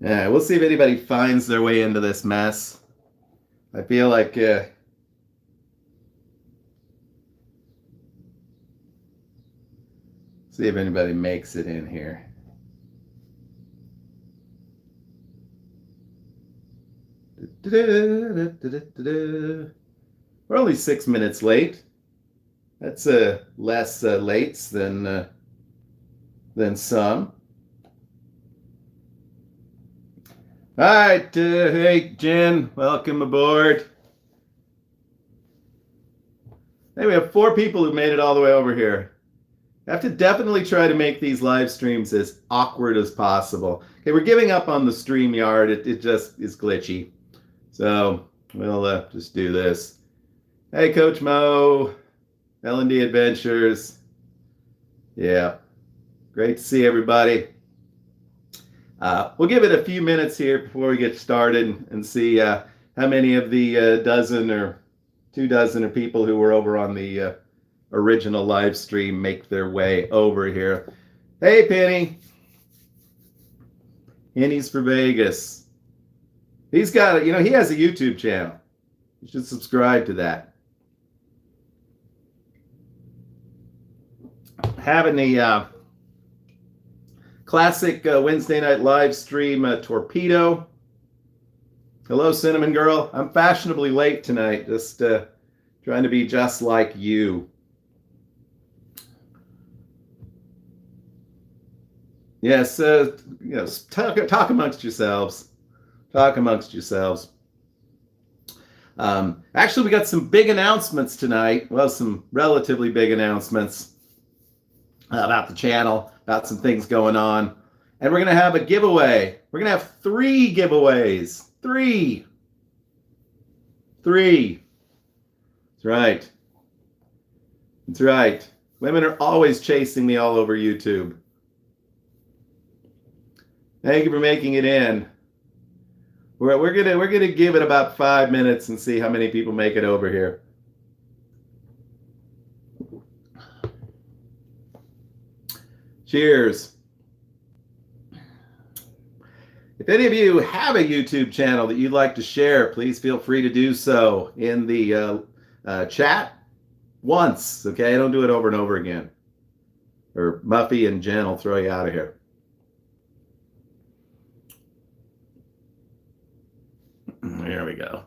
Yeah, we'll see if anybody finds their way into this mess. I feel like see if anybody makes it in here. We're only 6 minutes late. That's less lates than some. All right, hey Jen, welcome aboard. Hey, we have 4 people who made it all the way over here. I have to definitely try to make these live streams as awkward as possible. Okay, we're giving up on the StreamYard. It just is glitchy. So we'll just do this. Hey, Coach Mo, L&D Adventures. Yeah, great to see everybody. We'll give it a few minutes here before we get started and see how many of the dozen or 24 of people who were over on the original live stream make their way over here. Hey, Penny. Penny's for Vegas. He's got, he has a YouTube channel. You should subscribe to that. Having a classic Wednesday night live stream torpedo. Hello, Cinnamon Girl. I'm fashionably late tonight, just trying to be just like you. Yes, talk amongst yourselves. Talk amongst yourselves. Actually, we got some big announcements tonight. Well, some relatively big announcements about the channel, about some things going on. And we're going to have a giveaway. We're going to have 3 giveaways. 3. That's right. That's right. Women are always chasing me all over YouTube. Thank you for making it in. We're gonna give it about 5 minutes and see how many people make it over here. Cheers. If any of you have a YouTube channel that you'd like to share, please feel free to do so in the chat once. Okay, don't do it over and over again, or Muffy and Jen will throw you out of here. There we go.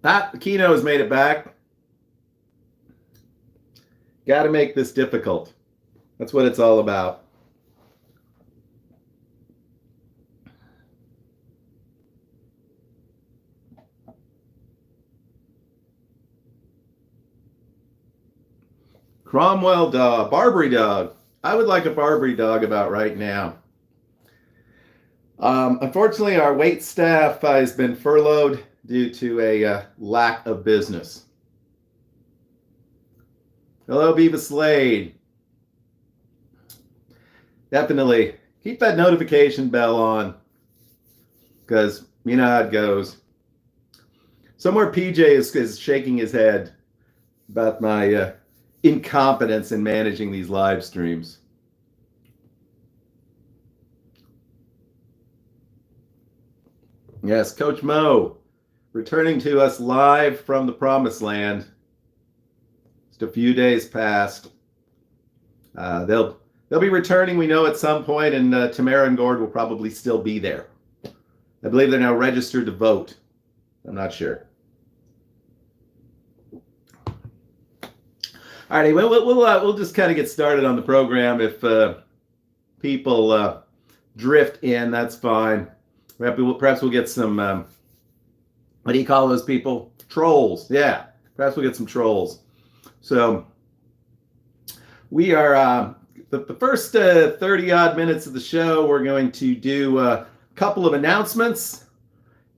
The Kino has made it back. Got to make this difficult. That's what it's all about. Cromwell dog, Barbary dog. I would like a Barbary dog about right now. Unfortunately, our wait staff has been furloughed due to a lack of business. Hello, Beavis Slade. Definitely keep that notification bell on, because you know how it goes. Somewhere PJ is shaking his head about my incompetence in managing these live streams. Yes, Coach Mo, returning to us live from the Promised Land. Just a few days past. They'll be returning, we know, at some point, and Tamara and Gord will probably still be there. I believe they're now registered to vote. I'm not sure. All right, we'll just kind of get started on the program. If people drift in, that's fine. Perhaps we'll get some, what do you call those people? Trolls. Yeah, perhaps we'll get some trolls. So we are, the first 30-odd minutes of the show, we're going to do a couple of announcements,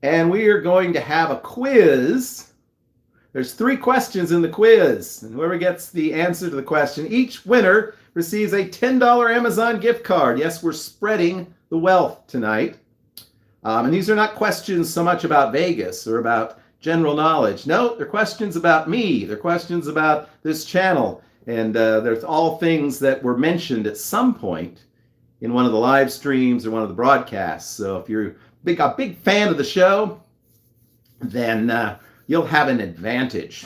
and we are going to have a quiz. There's 3 questions in the quiz, and whoever gets the answer to the question, each winner receives a $10 Amazon gift card. Yes, we're spreading the wealth tonight. And these are not questions so much about Vegas or about general knowledge. No, they're questions about me. They're questions about this channel And there's all things that were mentioned at some point in one of the live streams or one of the broadcasts. So if you're a big fan of the show, then you'll have an advantage.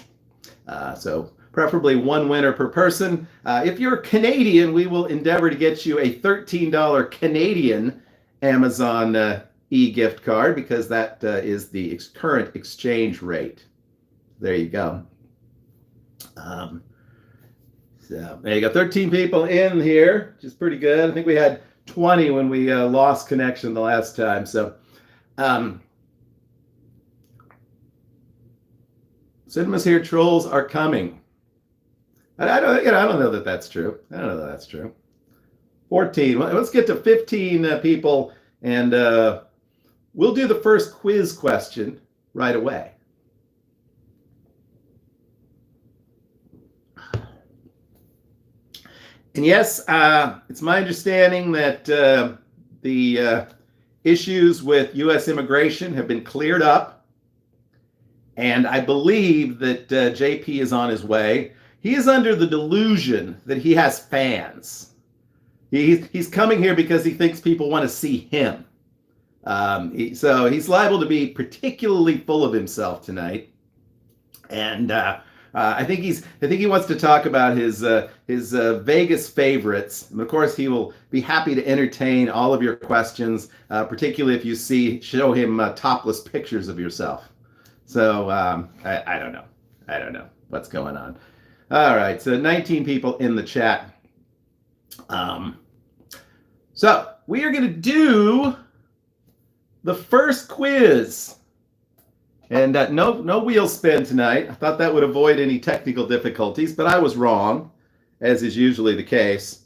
So preferably one winner per person. If you're Canadian, we will endeavor to get you a $13 Canadian Amazon e-gift card, because that is the current exchange rate. There you go. So there you go. 13 people in here, which is pretty good. I think we had 20 when we lost connection the last time. So Cinemas here, trolls are coming. I don't know that that's true. I don't know that that's true. 14. Well, let's get to 15 people, and we'll do the first quiz question right away. And yes, it's my understanding that the issues with U.S. immigration have been cleared up, and I believe that JP is on his way. He is under the delusion that he has fans. He's coming here because he thinks people want to see him. So he's liable to be particularly full of himself tonight, and I think he wants to talk about his Vegas favorites, and of course he will be happy to entertain all of your questions, particularly if you show him topless pictures of yourself. So I don't know. I don't know what's going on. All right, so 19 people in the chat. So we are going to do the first quiz. And no wheel spin tonight. I thought that would avoid any technical difficulties, but I was wrong, as is usually the case.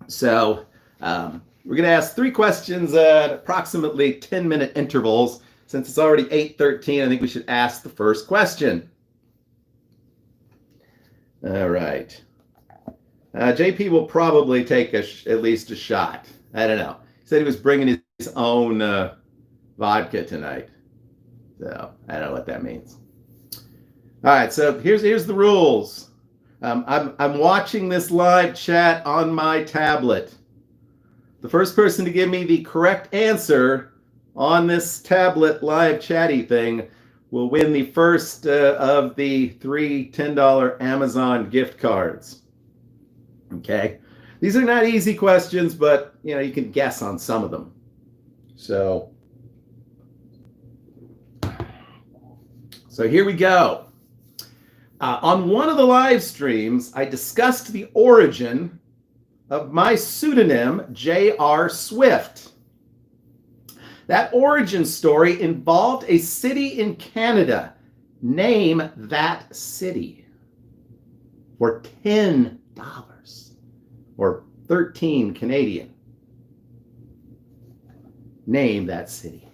So we're going to ask 3 questions at approximately 10-minute intervals. Since it's already 8:13, I think we should ask the first question. All right. JP will probably take at least a shot. I don't know. He said he was bringing his own vodka tonight. So I don't know what that means. All right, so here's the rules. I'm watching this live chat on my tablet. The first person to give me the correct answer on this tablet live chatty thing will win the first of the 3 $10 Amazon gift cards. Okay, these are not easy questions, but you can guess on some of them. So here we go. On one of the live streams, I discussed the origin of my pseudonym, J.R. Swift. That origin story involved a city in Canada. Name that city for $10 or 13 Canadian. Name that city.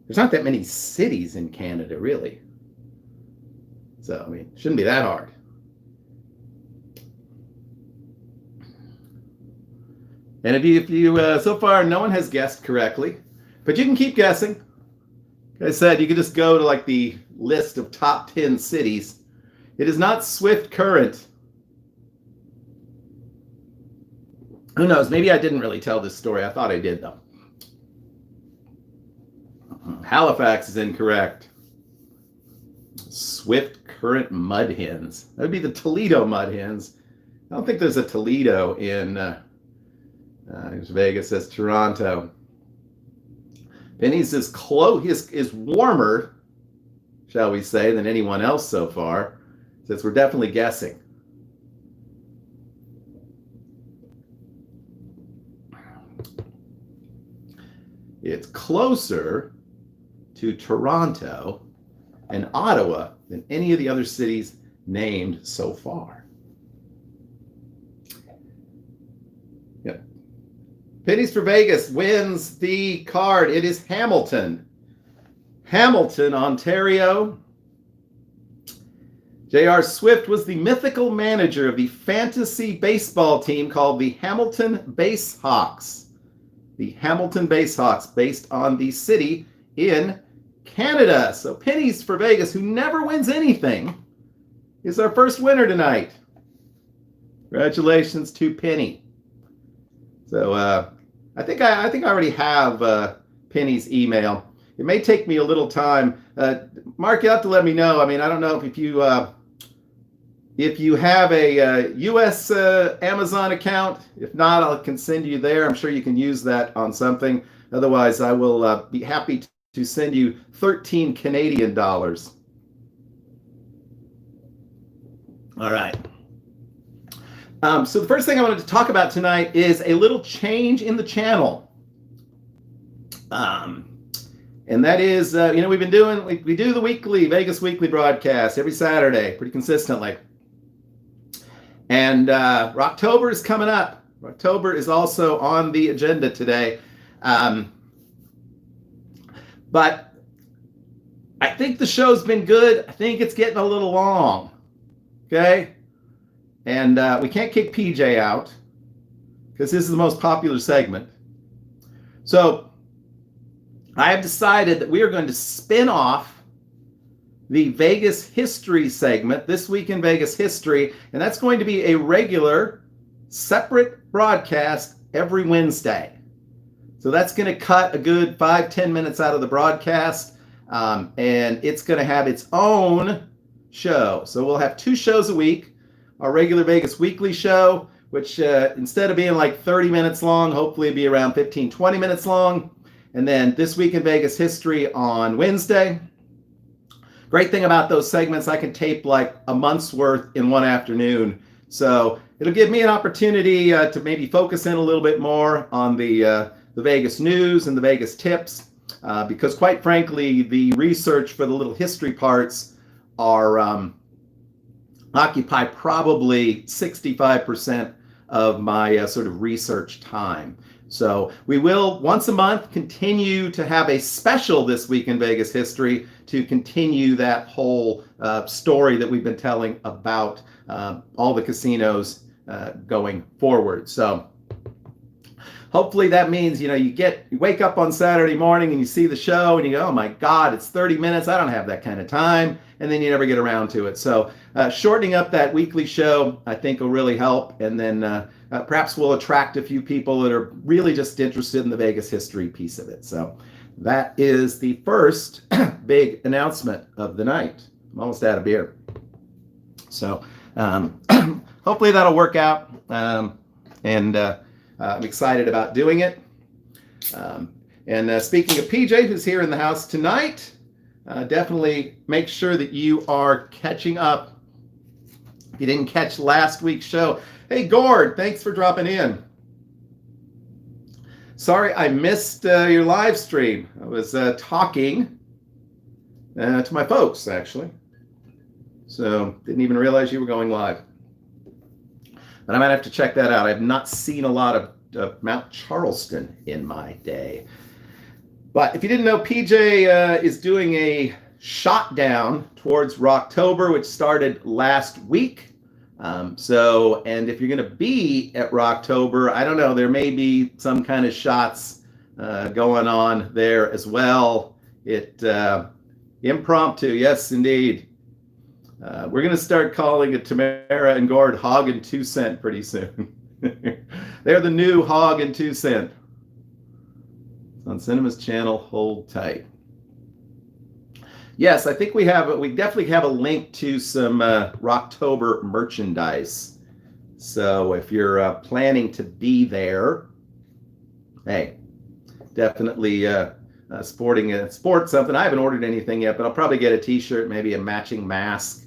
There's not that many cities in Canada, really. So, I mean, it shouldn't be that hard. And if you so far, no one has guessed correctly, but you can keep guessing. Like I said, you can just go to like the list of top 10 cities. It is not Swift Current. Who knows? Maybe I didn't really tell this story. I thought I did, though. Halifax is incorrect. Swift Current Mud Hens. That would be the Toledo Mud Hens. I don't think there's a Toledo in Vegas. Says Toronto. Penny's is warmer, shall we say, than anyone else so far, since we're definitely guessing. It's closer to Toronto and Ottawa than any of the other cities named so far. Yep. Pennies for Vegas wins the card. It is Hamilton. Hamilton, Ontario. J.R. Swift was the mythical manager of the fantasy baseball team called the Hamilton Basehawks. The Hamilton Basehawks, based on the city in Canada. So pennies for Vegas, who never wins anything. is our first winner tonight. Congratulations to Penny. So I think I already have Penny's email. It may take me a little time. Mark, you have to let me know. I mean, I don't know if you have a U.S. Amazon account. If not, I can send you there. I'm sure you can use that on something. Otherwise, I will be happy to send you 13 Canadian dollars. All right. So the first thing I wanted to talk about tonight is a little change in the channel. And that is, we've been doing, we do the Vegas Weekly broadcast every Saturday, pretty consistently. And October is coming up. October is also on the agenda today. But I think the show's been good. I think it's getting a little long. Okay? And we can't kick PJ out because this is the most popular segment. So I have decided that we are going to spin off the Vegas History segment, This Week in Vegas History, and that's going to be a regular, separate broadcast every Wednesday. So that's going to cut a good 5-10 minutes out of the broadcast, and it's going to have its own show. So we'll have 2 shows a week. Our regular Vegas Weekly show, which instead of being like 30 minutes long, hopefully it'll be around 15-20 minutes long. And then This Week in Vegas History on Wednesday. Great thing about those segments, I can tape like a month's worth in one afternoon. So it'll give me an opportunity to maybe focus in a little bit more on the Vegas news and the Vegas tips. Because quite frankly, the research for the little history parts are occupy probably 65% of my sort of research time. So we will once a month continue to have a special This Week in Vegas History to continue that whole story that we've been telling about all the casinos going forward. So hopefully that means, you wake up on Saturday morning and you see the show and you go, oh my God, it's 30 minutes. I don't have that kind of time. And then you never get around to it. So shortening up that weekly show, I think will really help. And then perhaps we'll attract a few people that are really just interested in the Vegas history piece of it. So that is the first big announcement of the night. I'm almost out of beer. So hopefully that'll work out. And I'm excited about doing it. And speaking of PJ, who's here in the house tonight, definitely make sure that you are catching up. If you didn't catch last week's show, hey Gord, thanks for dropping in. Sorry I missed your live stream. I was talking to my folks, actually. So didn't even realize you were going live. But I might have to check that out. I've not seen a lot of Mount Charleston in my day. But if you didn't know, PJ is doing a shot down towards Rocktober, which started last week. And if you're going to be at Rocktober, I don't know, there may be some kind of shots going on there as well. Impromptu, yes, indeed. We're going to start calling it Tamara and Gord Hog and 2 Cent pretty soon. They're the new Hog and 2 Cent. It's on Cinema's channel. Hold tight. Yes, I think we definitely have a link to some Rocktober merchandise. So if you're planning to be there, hey, definitely sport something. I haven't ordered anything yet, but I'll probably get a t-shirt, maybe a matching mask,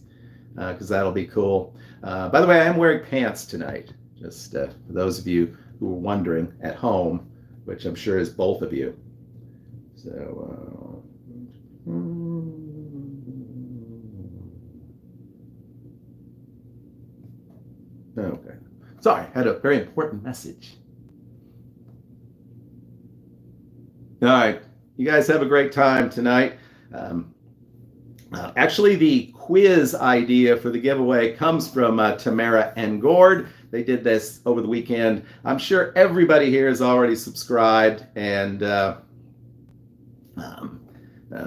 because that'll be cool. By the way, I am wearing pants tonight, just for those of you who are wondering at home, which I'm sure is both of you. So, okay. Sorry, I had a very important message. All right. You guys have a great time tonight. Actually, the quiz idea for the giveaway comes from Tamara and Gord. They did this over the weekend. I'm sure everybody here is already subscribed, and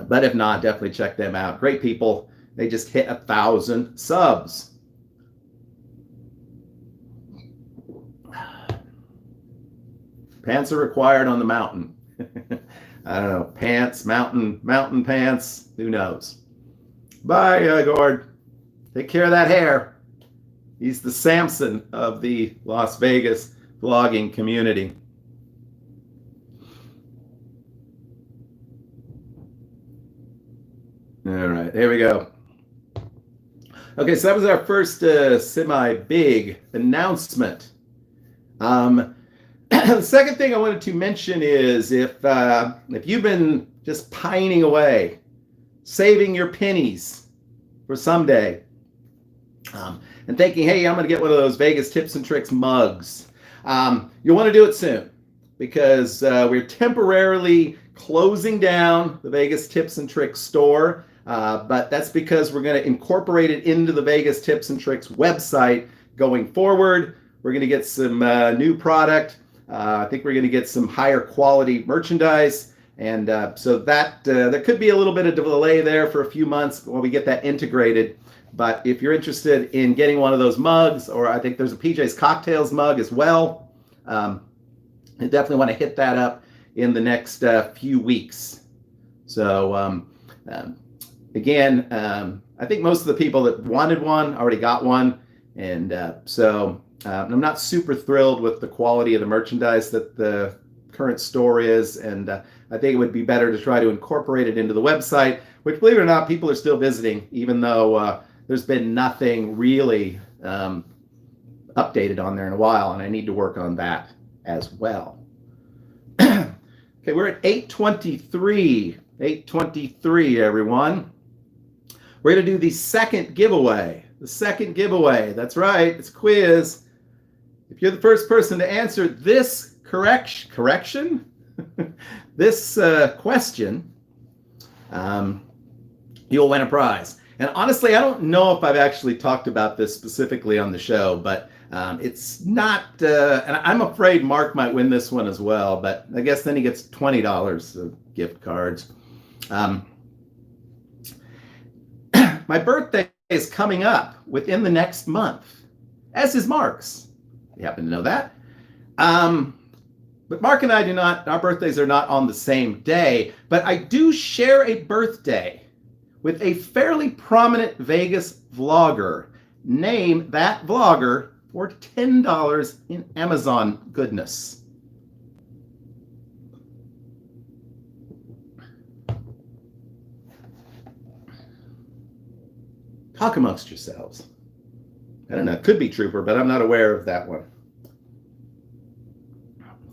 but if not, definitely check them out. Great people, They just hit 1,000 subs. Pants are required on the mountain. I don't know, pants, mountain pants, who knows? Bye, Gord. Take care of that hair. He's the Samson of the Las Vegas vlogging community. All right, here we go. Okay, so that was our first semi-big announcement. The second thing I wanted to mention is if you've been just pining away, saving your pennies for someday, and thinking, hey, I'm going to get one of those Vegas Tips and Tricks mugs, you'll want to do it soon because we're temporarily closing down the Vegas Tips and Tricks store, but that's because we're going to incorporate it into the Vegas Tips and Tricks website going forward. We're going to get some new product. I think we're going to get some higher quality merchandise, and so that there could be a little bit of delay there for a few months while we get that integrated. But if you're interested in getting one of those mugs, or I think there's a PJ's Cocktails mug as well, you definitely want to hit that up in the next few weeks. So again, I think most of the people that wanted one already got one, and so I'm not super thrilled with the quality of the merchandise that the current store is, and I think it would be better to try to incorporate it into the website, which, believe it or not, people are still visiting, even though there's been nothing really updated on there in a while, and I need to work on that as well. Okay, we're at 8:23. 8:23, everyone. We're going to do the second giveaway. The second giveaway. That's right. It's a quiz. If you're the first person to answer this correction, this question, you'll win a prize. And honestly, I don't know if I've actually talked about this specifically on the show, but it's not, and I'm afraid Mark might win this one as well, but I guess then he gets $20 of gift cards. My birthday is coming up within the next month, as is Mark's. You happen to know that? But Mark and I do not, our birthdays are not on the same day, but I do share a birthday with a fairly prominent Vegas vlogger. Name that vlogger for $10 in Amazon goodness. Talk amongst yourselves. I don't know, it could be Trooper, but I'm not aware of that one.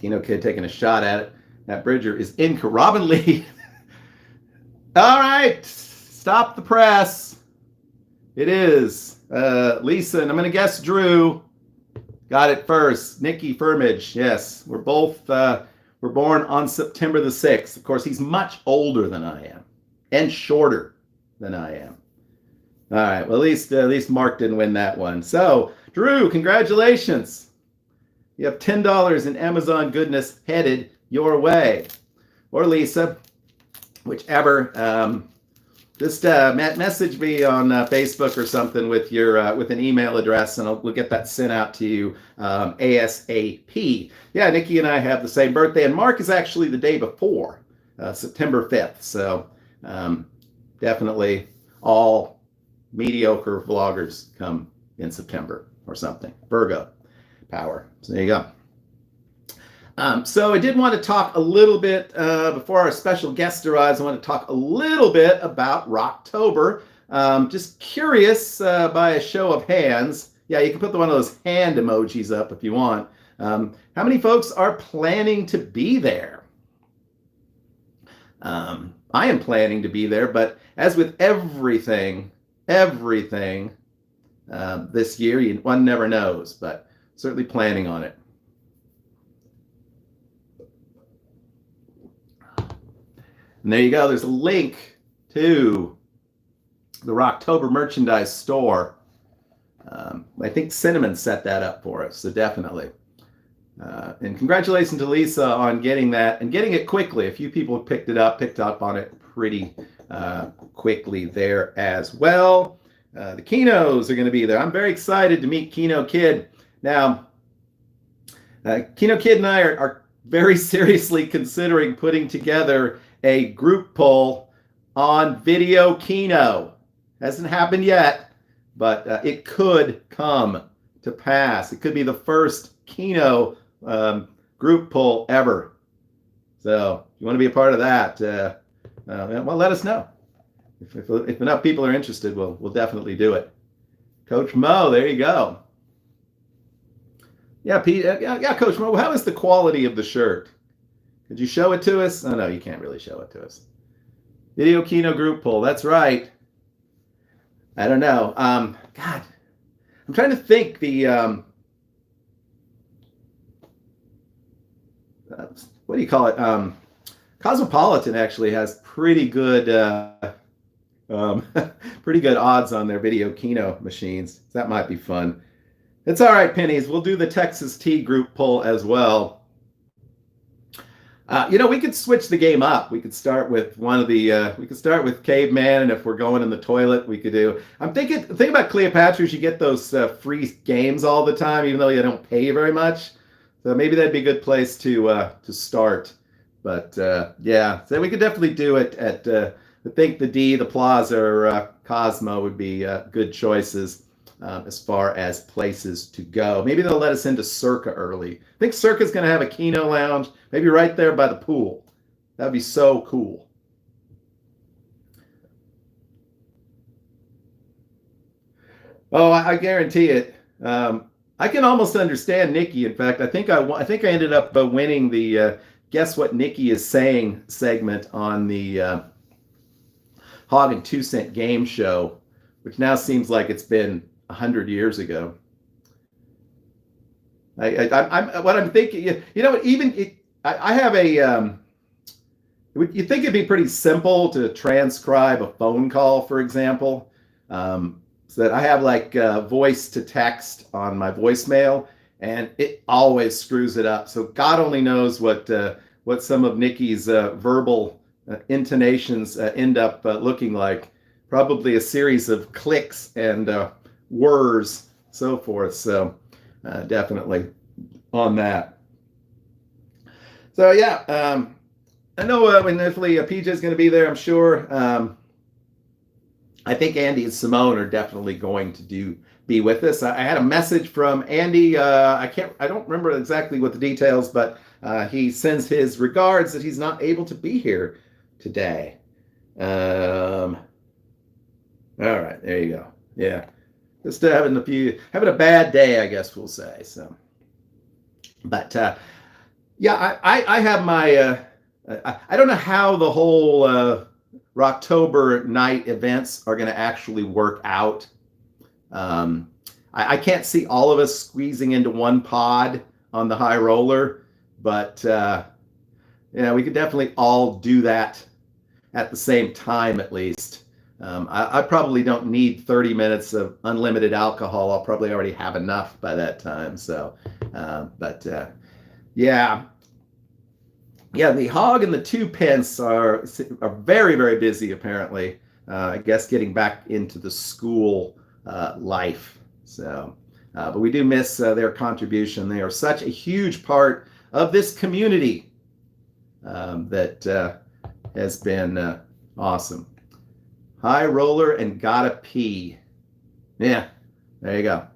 Kino Kid taking a shot at it. That Bridger is incorrect. Robin Lee. All right, stop the press. It is Lisa, and I'm going to guess Drew got it first. Nikki Firmage, yes. We're both, we're born on September the 6th. Of course, he's much older than I am and shorter than I am. All right, well, at least Mark didn't win that one. So, Drew, congratulations. You have $10 in Amazon goodness headed your way. Or Lisa, whichever. Just message me on Facebook or something with your with an email address, and we'll get that sent out to you ASAP. Yeah, Nikki and I have the same birthday, and Mark is actually the day before, September 5th. So definitely all mediocre vloggers come in September or something. Virgo power. So there you go. So I did want to talk a little bit, before our special guest arrives, I want to talk a little bit about Rocktober. Just curious, by a show of hands, yeah, you can put one of those hand emojis up if you want. How many folks are planning to be there? I am planning to be there, but as with everything this year, one never knows, but certainly planning on it. And there you go. There's a link to the Rocktober merchandise store. I think Cinnamon set that up for us, so definitely. And congratulations to Lisa on getting that and getting it quickly. A few people picked up on it pretty quickly there as well. The Kinos are going to be there. I'm very excited to meet Kino Kid. Now, Kino Kid and I are very seriously considering putting together a group poll on Video Kino. Hasn't happened yet, but it could come to pass. It could be the first Kino group poll ever. So if you want to be a part of that, well, let us know. If enough people are interested, we'll definitely do it. Coach Mo, there you go. Yeah, Pete. Yeah, Coach Mo. How is the quality of the shirt? Could you show it to us? Oh no, you can't really show it to us. Video Kino group poll. That's right. I don't know. God, I'm trying to think. The what do you call it? Cosmopolitan actually has pretty good pretty good odds on their Video Kino machines. That might be fun. It's all right, Pennies. We'll do the Texas Tea group poll as well. We could switch the game up. We could start with one of the. We could start with Caveman, and if we're going in the toilet, we could do. I'm thinking. The thing about Cleopatra is you get those free games all the time, even though you don't pay very much. So maybe that'd be a good place to start. But yeah, so we could definitely do it at. I think the D, the Plaza, or Cosmo would be good choices. As far as places to go. Maybe they'll let us into Circa early. I think Circa's going to have a Kino lounge, maybe right there by the pool. That'd be so cool. Oh, I guarantee it. I can almost understand Nikki. In fact, I think I ended up winning the Guess What Nikki Is Saying segment on the Hog and 2 Cent game show, which now seems like it's been 100 years ago. What I'm thinking, I have a. You think it'd be pretty simple to transcribe a phone call, for example, so that I have like voice to text on my voicemail, and it always screws it up. So God only knows what some of Nikki's verbal intonations end up looking like. Probably a series of clicks and whirs, so forth. So definitely on that. So yeah, I know initially PJ is going to be there, I'm sure. I think Andy and Simone are definitely going to be with us. I had a message from Andy. I don't remember exactly what the details, but he sends his regards that he's not able to be here today. All right, there you go. Yeah. Just having a bad day, I guess we'll say. So, but yeah, I have my. I don't know how the whole Rocktober night events are going to actually work out. I can't see all of us squeezing into one pod on the high roller, but we could definitely all do that at the same time, at least. I probably don't need 30 minutes of unlimited alcohol. I'll probably already have enough by that time. So, yeah. Yeah, the Hog and the 2 Pence are very, very busy, apparently. I guess getting back into the school life. So, but we do miss their contribution. They are such a huge part of this community that has been awesome. High roller and gotta pee. Yeah, there you go.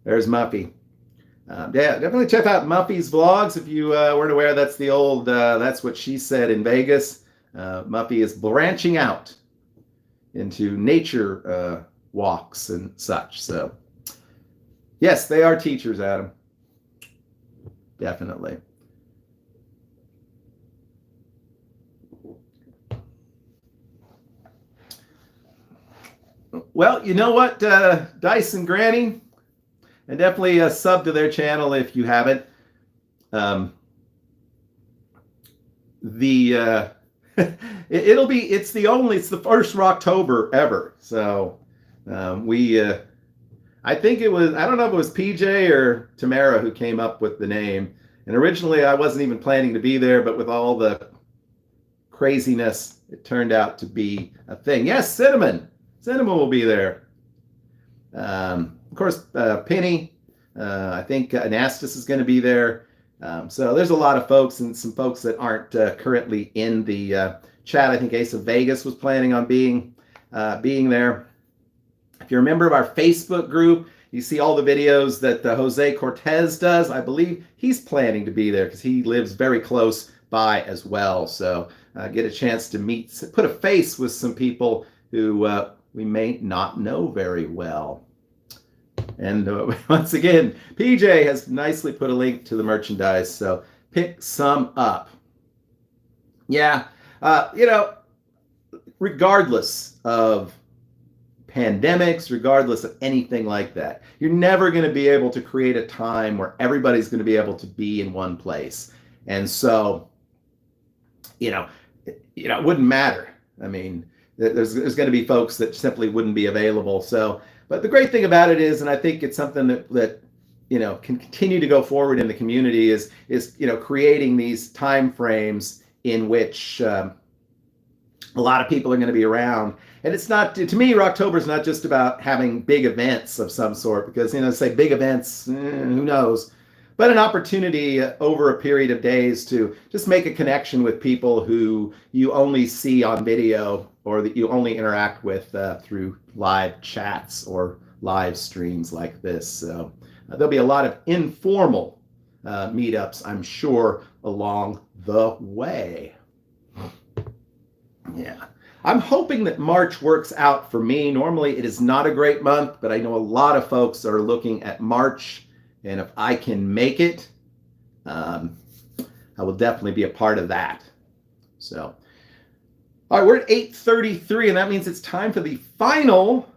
There's Muffy. Yeah, definitely check out Muffy's vlogs if you weren't aware. That's the old, that's what she said in Vegas. Muffy is branching out into nature walks and such. So, yes, they are teachers, Adam. Definitely. Well, you know what, Dice and Granny, and definitely sub to their channel if you haven't. It's the first Rocktober ever. So I think it was, I don't know if it was PJ or Tamara who came up with the name. And originally I wasn't even planning to be there, but with all the craziness it turned out to be a thing. Yes, Cinnamon. Cinnamon will be there. Of course, Penny. I think Anastas is going to be there. So there's a lot of folks and some folks that aren't currently in the chat. I think Ace of Vegas was planning on being there. If you're a member of our Facebook group, you see all the videos that Jose Cortez does. I believe he's planning to be there because he lives very close by as well. So get a chance to put a face with some people who we may not know very well. And once again, PJ has nicely put a link to the merchandise, so pick some up. Yeah, regardless of pandemics, regardless of anything like that, you're never going to be able to create a time where everybody's going to be able to be in one place. And so, it wouldn't matter. I mean, there's going to be folks that simply wouldn't be available. So, but the great thing about it is, and I think it's something that can continue to go forward in the community is creating these time frames in which a lot of people are going to be around. And it's not, to me, Rocktober is not just about having big events of some sort, because, say big events, who knows, but an opportunity over a period of days to just make a connection with people who you only see on video or that you only interact with through live chats or live streams like this. So there'll be a lot of informal meetups, I'm sure, along the way. Yeah. I'm hoping that March works out for me. Normally it is not a great month, but I know a lot of folks are looking at March, and if I can make it, I will definitely be a part of that. So, all right, we're at 8:33, and that means it's time for the final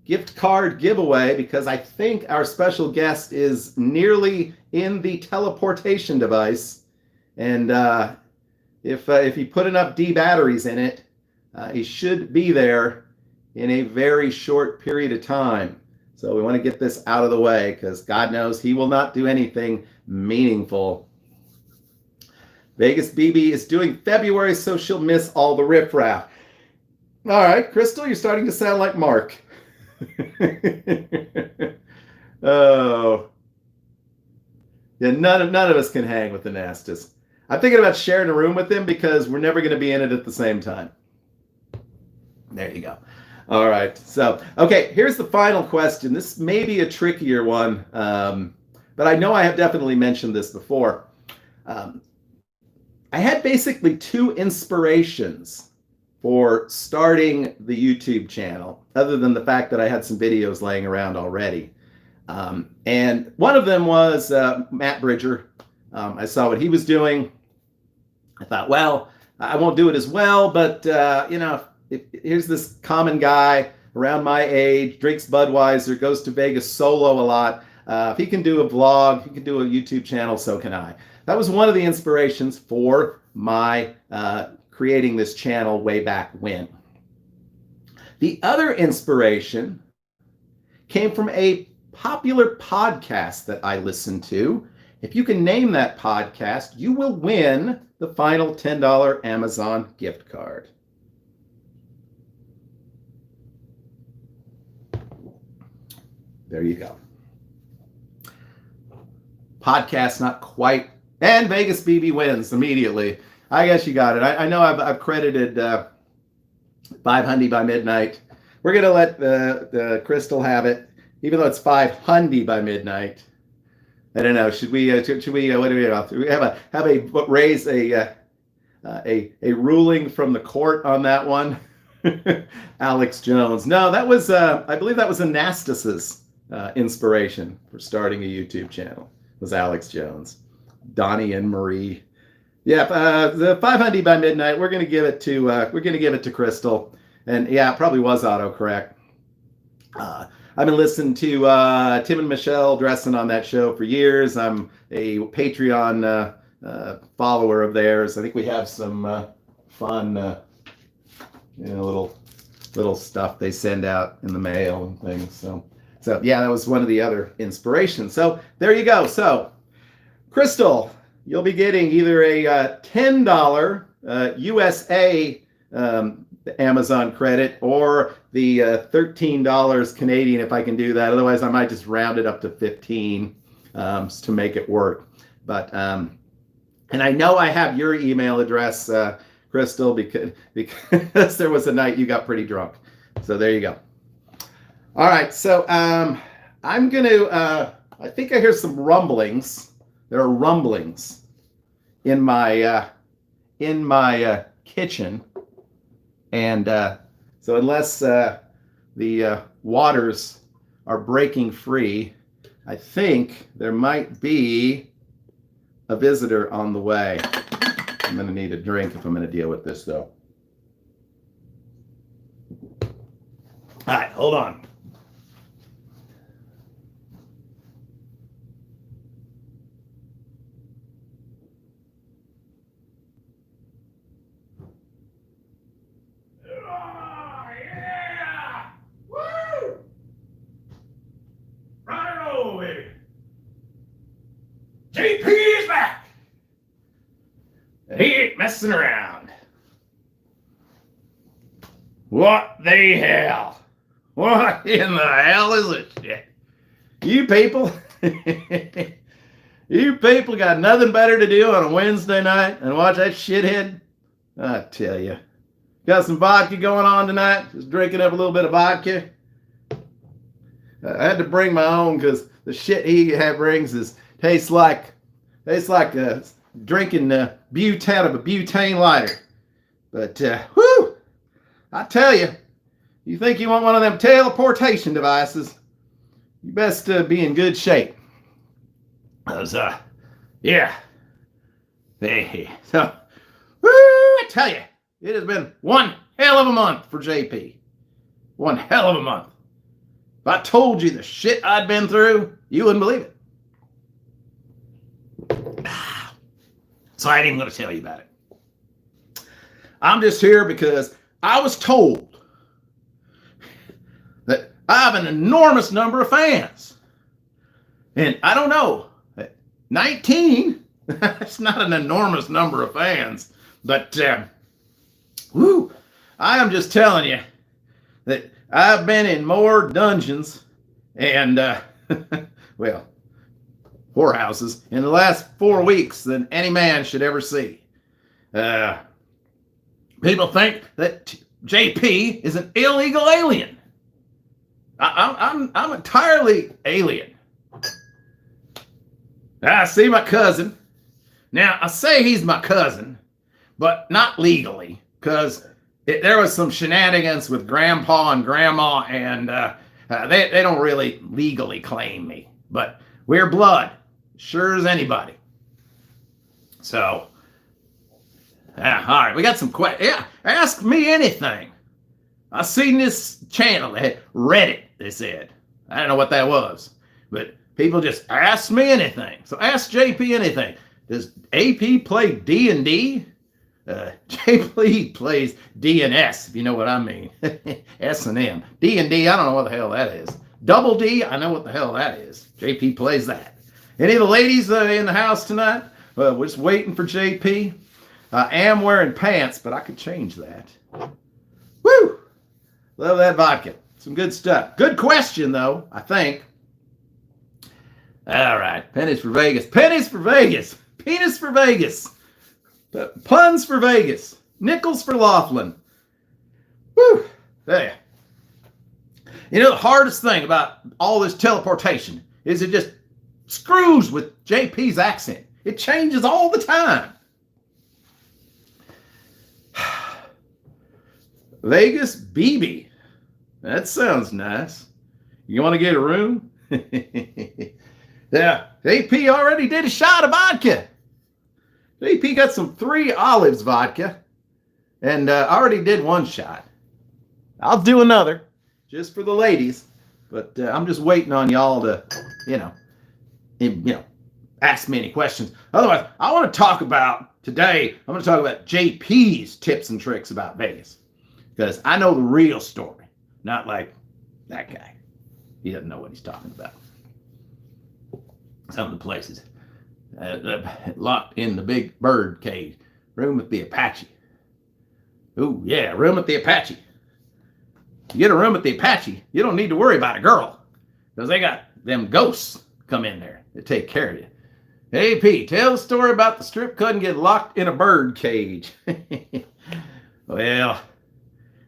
gift card giveaway, because I think our special guest is nearly in the teleportation device, and if you put enough D batteries in it, he should be there in a very short period of time. So we want to get this out of the way, because God knows he will not do anything meaningful. Vegas BB is doing February, so she'll miss all the riffraff. All right, Crystal, you're starting to sound like Mark. Oh. Yeah, none of us can hang with the Nastas. I'm thinking about sharing a room with him, because we're never going to be in it at the same time. There you go. All right. So, okay, here's the final question. This may be a trickier one, but I know I have definitely mentioned this before. I had basically two inspirations for starting the YouTube channel, other than the fact that I had some videos laying around already. And one of them was Matt Bridger. I saw what he was doing. I thought, well, I won't do it as well, but here's this common guy around my age, drinks Budweiser, goes to Vegas solo a lot. If he can do a vlog, he can do a YouTube channel, so can I. That was one of the inspirations for my creating this channel way back when. The other inspiration came from a popular podcast that I listened to. If you can name that podcast, you will win the final $10 Amazon gift card. There you go. Podcast not quite, and Vegas BB wins immediately. I guess you got it. I know I've credited 500 by midnight. We're gonna let the Crystal have it, even though it's 500 by midnight. I don't know. Should we? What do we have? Do we raise a ruling from the court on that one? Alex Jones. No, that was I believe that was Anastas's inspiration for starting a YouTube channel. Was Alex Jones, Donnie and Marie. Yeah, the 500 by midnight. We're gonna give it to Crystal, and yeah, it probably was autocorrect. I've been listening to Tim and Michelle Dressen on that show for years. I'm a Patreon follower of theirs. I think we have some fun, little stuff they send out in the mail and things. So yeah, that was one of the other inspirations. So there you go. So Crystal, you'll be getting either a $10 USA the Amazon credit, or the $13 Canadian if I can do that. Otherwise, I might just round it up to 15 to make it work. But and I know I have your email address, Crystal, because there was a night you got pretty drunk. So there you go. All right, so I'm going to, I think I hear some rumblings. There are rumblings in my kitchen. And so unless the waters are breaking free, I think there might be a visitor on the way. I'm going to need a drink if I'm going to deal with this, though. All right, hold on. Oh, yeah! Woo! Right on, baby. JP is back. And he ain't messing around. What the hell? What in the hell is this shit? You people, you people got nothing better to do on a Wednesday night than watch that shithead? I tell you. Got some vodka going on tonight. Just drinking up a little bit of vodka. I had to bring my own because the shit he brings tastes like drinking butane out of a butane lighter. But whew, I tell you, you think you want one of them teleportation devices, you best be in good shape. Cause yeah, hey, so woo, I tell you, it has been one hell of a month for JP. One hell of a month. If I told you the shit I'd been through, you wouldn't believe it. So I ain't even going to tell you about it. I'm just here because I was told that I have an enormous number of fans. And I don't know, 19, that's not an enormous number of fans. But, whoo, I am just telling you that I've been in more dungeons and, well, whorehouses in the last 4 weeks than any man should ever see. People think that JP is an illegal alien. I'm entirely alien. I see my cousin. Now, I say he's my cousin, but not legally, because there was some shenanigans with Grandpa and Grandma, and they don't really legally claim me. But we're blood, sure as anybody. So, all right, we got some questions. Yeah, ask me anything. I seen this channel, Reddit, they said. I don't know what that was, but people just ask me anything. So ask JP anything. Does AP play D&D? JP plays DNS, if you know what I mean. S&M. D&D, I don't know what the hell that is. Double D, I know what the hell that is. JP plays that. Any of the ladies in the house tonight? We're just waiting for JP. I am wearing pants, but I could change that. Woo! Love that vodka. Some good stuff. Good question, though, I think. All right. Pennies for Vegas. Pennies for Vegas. Penis for Vegas. Puns for Vegas. Nickels for Laughlin. Woo! There. You know, the hardest thing about all this teleportation is it just screws with JP's accent. It changes all the time. Vegas BB. That sounds nice. You want to get a room? Yeah, AP already did a shot of vodka. AP got some 3 Olives vodka, and already did 1 shot. I'll do another, just for the ladies. But I'm just waiting on y'all to, ask me any questions. Otherwise, I want to talk about today. I'm going to talk about JP's tips and tricks about Vegas, because I know the real story, not like that guy. He doesn't know what he's talking about. Some of the places locked in the big bird cage room with the Apache. Ooh, yeah, room at the Apache. You get a room at the Apache, you don't need to worry about a girl. Because they got them ghosts come in there to take care of you. Hey, Pete, tell the story about the strip club and get locked in a bird cage. Well,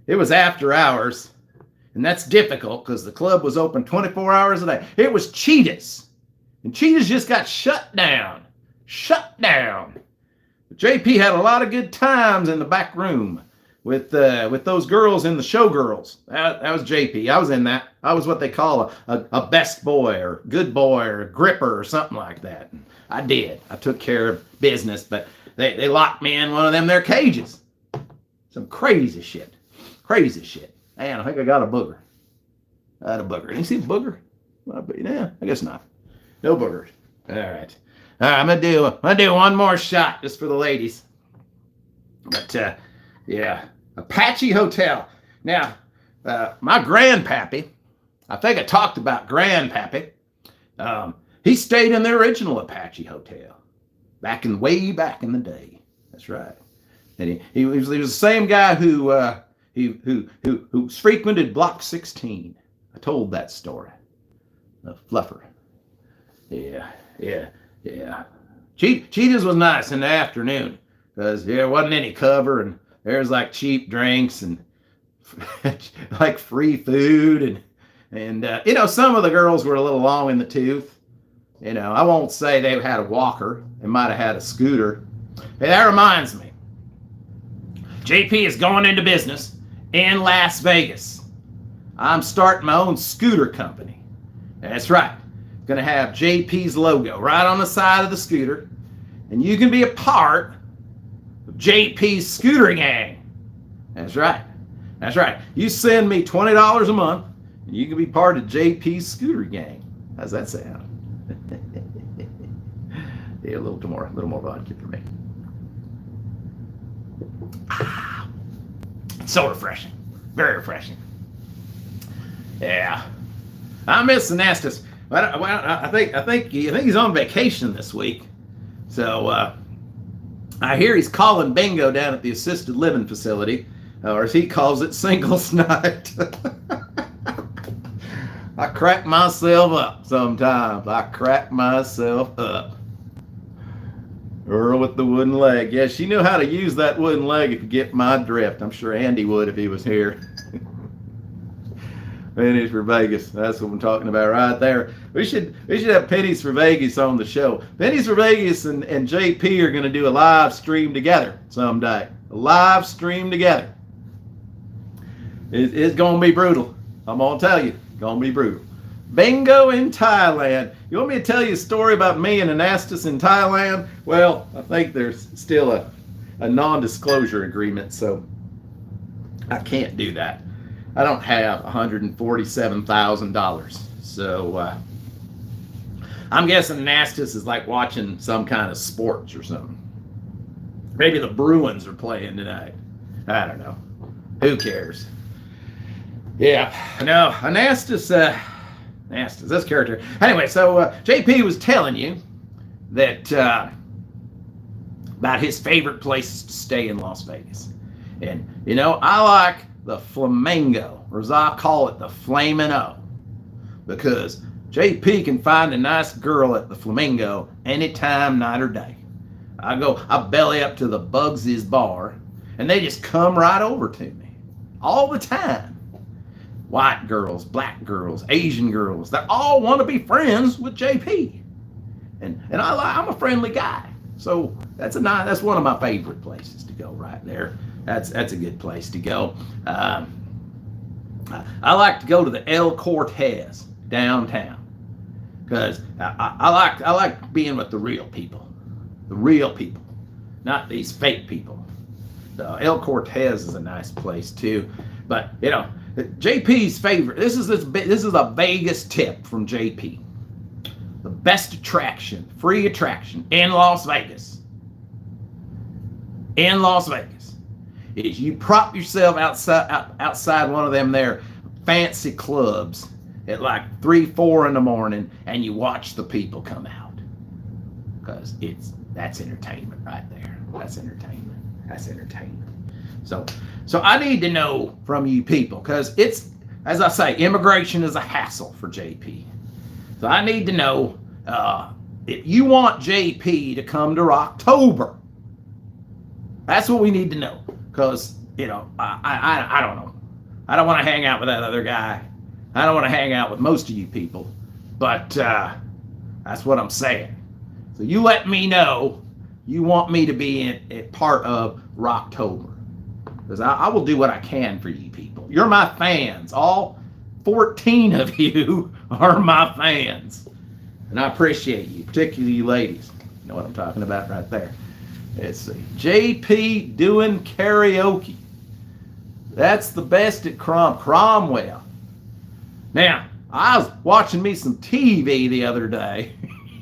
it was after hours, and that's difficult because the club was open 24 hours a day. It was Cheetahs, and Cheetahs just got shut down. Shut down. But JP had a lot of good times in the back room with those girls in the showgirls. That was JP. I was in that. I was what they call a best boy or good boy or a gripper or something like that. And I did. I took care of business, but they locked me in one of them their cages. Some crazy shit. Crazy shit. Man, I think I got a booger. I had a booger. You see a booger? Yeah, I guess not. No boogers. All right. I'm gonna do one more shot just for the ladies. But yeah, Apache Hotel. Now, my grandpappy, I think I talked about grandpappy. He stayed in the original Apache Hotel way back in the day. That's right. And he was the same guy who frequented Block 16. I told that story. The fluffer. Yeah. Cheetahs was nice in the afternoon because there wasn't any cover and there's like cheap drinks and like free food and some of the girls were a little long in the tooth. I won't say they had a walker. They might have had a scooter. Hey, that reminds me. JP is going into business in Las Vegas. I'm starting my own scooter company. That's right. Going to have JP's logo right on the side of the scooter. And you can be a part of JP's scooter gang. That's right. That's right. You send me $20 a month and you can be part of JP's scooter gang. How's that sound? Yeah, a little more vodka for me. So refreshing. Very refreshing. Yeah. I miss Anastas. I think he's on vacation this week. So I hear he's calling bingo down at the assisted living facility, or as he calls it, singles night. I crack myself up sometimes. I crack myself up. Earl with the wooden leg. Yeah, she knew how to use that wooden leg if you get my drift. I'm sure Andy would if he was here. Pennies for Vegas. That's what I'm talking about right there. We should have Pennies for Vegas on the show. Pennies for Vegas and JP are going to do a live stream together someday. A live stream together. It's going to be brutal. I'm going to tell you. It's going to be brutal. Bingo in Thailand. You want me to tell you a story about me and Anastas in Thailand? Well, I think there's still a non-disclosure agreement, so I can't do that. I don't have $147,000. So I'm guessing Anastas is like watching some kind of sports or something. Maybe the Bruins are playing tonight. I don't know. Who cares? Yeah. No, Anastas, this character. Anyway, so JP was telling you that about his favorite places to stay in Las Vegas. And, I like the Flamingo, or as I call it, the Flamin' O, because JP can find a nice girl at the Flamingo anytime, night or day. I belly up to the Bugsy's bar, and they just come right over to me all the time. White girls, black girls, Asian girls, they all want to be friends with JP. And I'm a friendly guy. So that's one of my favorite places to go right there. That's a good place to go. I like to go to the El Cortez downtown because I like being with the real people, not these fake people. The El Cortez is a nice place too, but JP's favorite. This is a Vegas tip from JP. The best attraction, free attraction in Las Vegas. Is you prop yourself outside one of them there fancy clubs at like 3-4 in the morning and you watch the people come out. Because that's entertainment right there. That's entertainment. So I need to know from you people, because it's, as I say, immigration is a hassle for JP. So I need to know if you want JP to come to Rocktober. That's what we need to know, because, you know, I don't know. I don't want to hang out with that other guy. I don't want to hang out with most of you people, but that's what I'm saying. So you let me know you want me to be a part of Rocktober, because I will do what I can for you people. You're my fans. All 14 of you are my fans, and I appreciate you, particularly you ladies. You know what I'm talking about right there. Let's see. JP doing karaoke. That's the best at Cromwell. Now, I was watching me some TV the other day,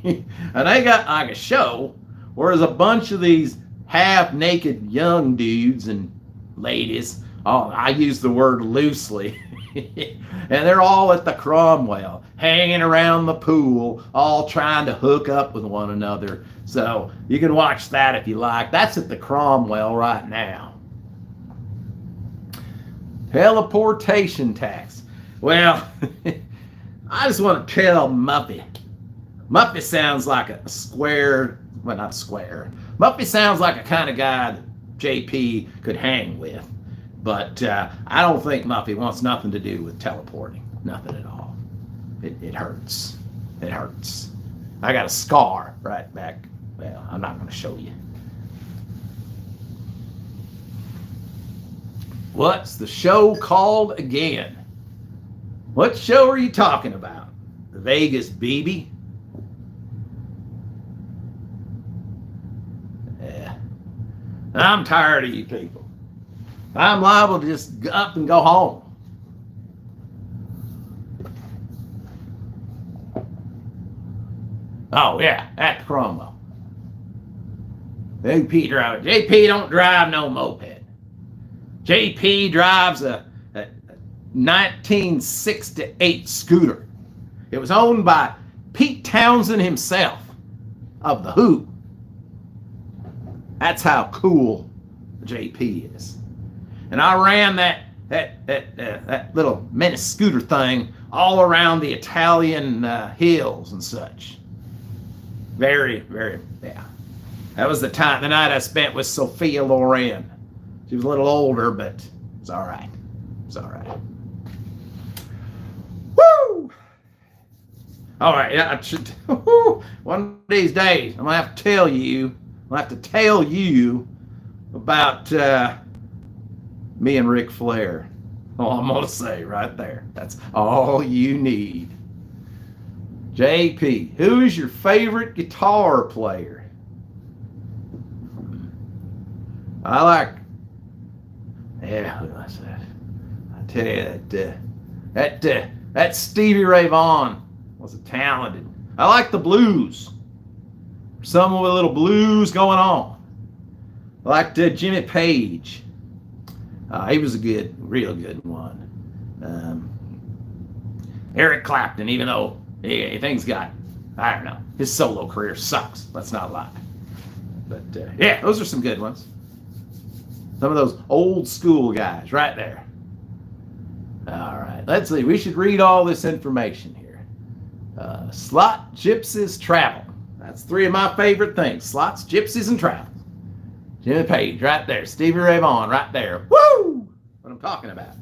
and they got like a show where there's a bunch of these half-naked young dudes and ladies. Oh, I use the word loosely. And they're all at the Cromwell, hanging around the pool, all trying to hook up with one another. So you can watch that if you like. That's at the Cromwell right now. Teleportation tax. Well, I just want to tell Muffy. Muffy sounds like a square, well, not square. Muffy sounds like a kind of guy that JP could hang with. But I don't think Muffy wants nothing to do with teleporting. Nothing at all. It hurts. It hurts. I got a scar right back. Well, I'm not going to show you. What's the show called again? What show are you talking about? The Vegas BB? Yeah. I'm tired of you people. I'm liable to just up and go home. Oh, yeah, at the Cromwell. JP driver. JP don't drive no moped. JP drives a 1968 scooter. It was owned by Pete Townsend himself of The Who. That's how cool JP is. And I ran that little mini scooter thing all around the Italian hills and such. Very, very, yeah. That was the night I spent with Sophia Loren. She was a little older, but it's all right. It's all right. Woo! All right, yeah, I should, one of these days, I'm gonna have to tell you about me and Ric Flair. All I'm gonna say right there. That's all you need. JP, who is your favorite guitar player? I like. Yeah, who was that? I tell you that Stevie Ray Vaughan was talented. I like the blues. Some with a little blues going on. I liked Jimmy Page. He was a good, real good one. Eric Clapton, even though things got, I don't know, his solo career sucks. Let's not lie. But yeah, those are some good ones. Some of those old school guys right there. All right, let's see. We should read all this information here. Slot, gypsies, travel. That's three of my favorite things. Slots, gypsies, and travel. Jimmy Page right there. Stevie Ray Vaughan right there. Woo! What I'm talking about.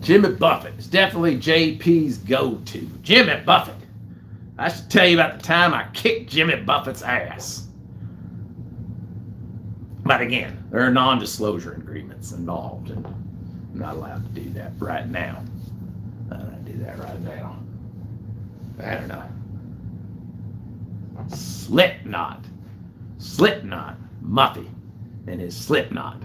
Jimmy Buffett is definitely JP's go-to. Jimmy Buffett. I should tell you about the time I kicked Jimmy Buffett's ass. But again, there are non-disclosure agreements involved, and I'm not allowed to do that right now. I'm not do that right now. I don't know. Slipknot. Muffy and his Slipknot.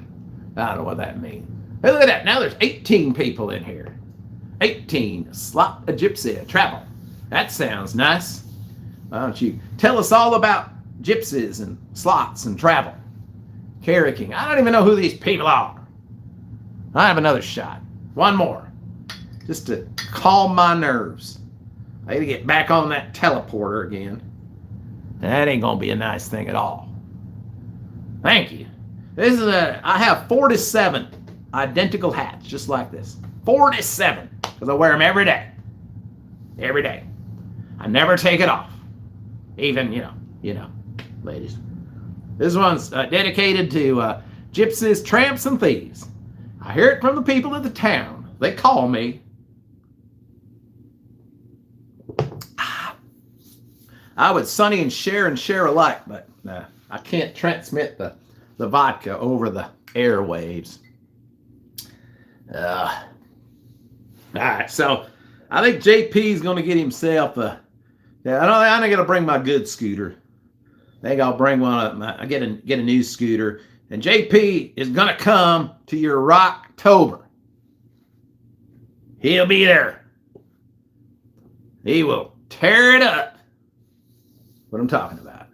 I don't know what that means. Hey, look at that. Now there's 18 people in here. 18. Slot, a gypsy, a travel. That sounds nice. Why don't you tell us all about gypsies and slots and travel? Kerry King. I don't even know who these people are. I have another shot. One more. Just to calm my nerves. I gotta get back on that teleporter again. That ain't gonna be a nice thing at all. Thank you. I have 47 identical hats just like this. 47, because I wear them every day. Every day. I never take it off. Even, ladies. This one's dedicated to gypsies, tramps, and thieves. I hear it from the people of the town. They call me. I would Sonny and share alike, but I can't transmit the vodka over the airwaves. All right, so I think JP's going to get himself a. I'm not going to bring my good scooter. I think I'll bring one. I get a new scooter, and JP is going to come to your Rocktober. He'll be there. He will tear it up. What I'm talking about.